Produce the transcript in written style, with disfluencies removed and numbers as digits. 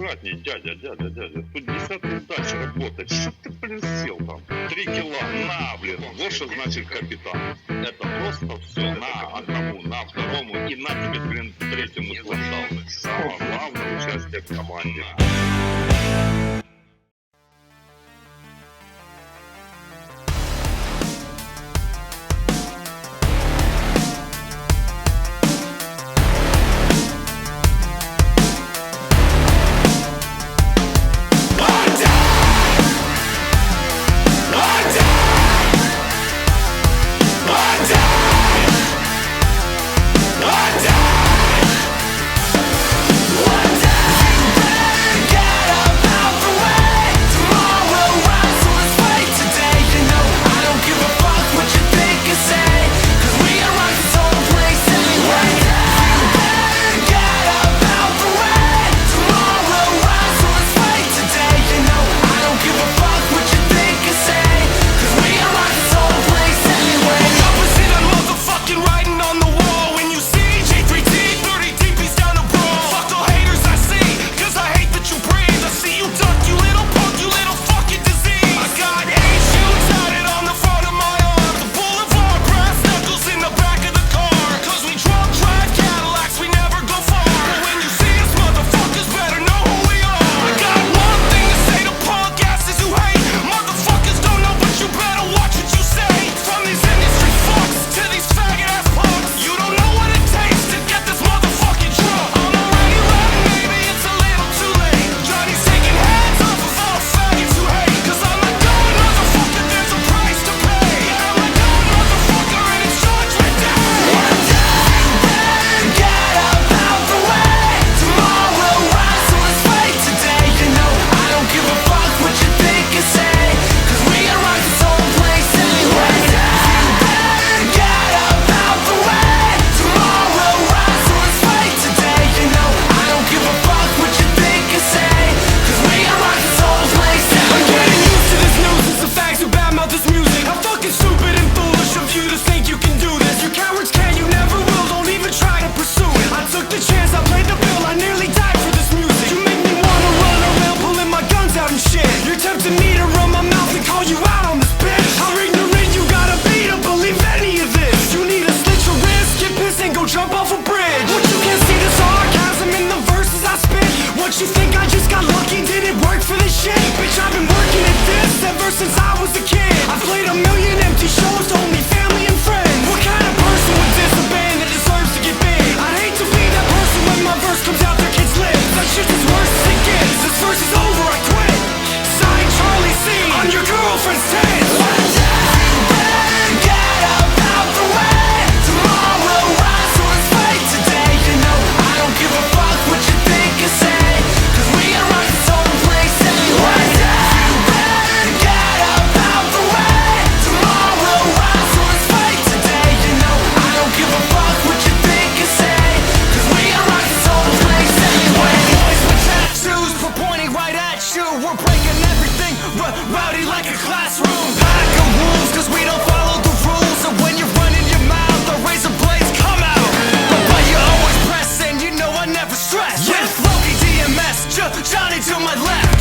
аккуратней, дядя. Тут десятую дальше работать. Что ты, блин, сел там? 3 кило, на, блин. Вот что значит капитан. Это просто все на одному, на второму и на тебе, блин, третьему слотал. Самое главное участие в команде. Jump off a bridge. What you can see the sarcasm in the verses I spit. What you think I just got lucky? Did it work for this shit? Bitch, I've been working at this ever since I was a kid. I played a million empty shows to only family and friends. What kind of person would diss a band that deserves to get big? I'd hate to be that person when my verse comes out their kids' lips. That shit's as worse as it gets. This verse is over, I quit. Signed Charlie C on your girlfriend's tits. We're breaking everything, rowdy like a classroom. Pack of wolves, cause we don't follow the rules. And when you're running your mouth, the razor blades come out. But you always press and you know I never stress. Yes, Loki DMS, Johnny to my left.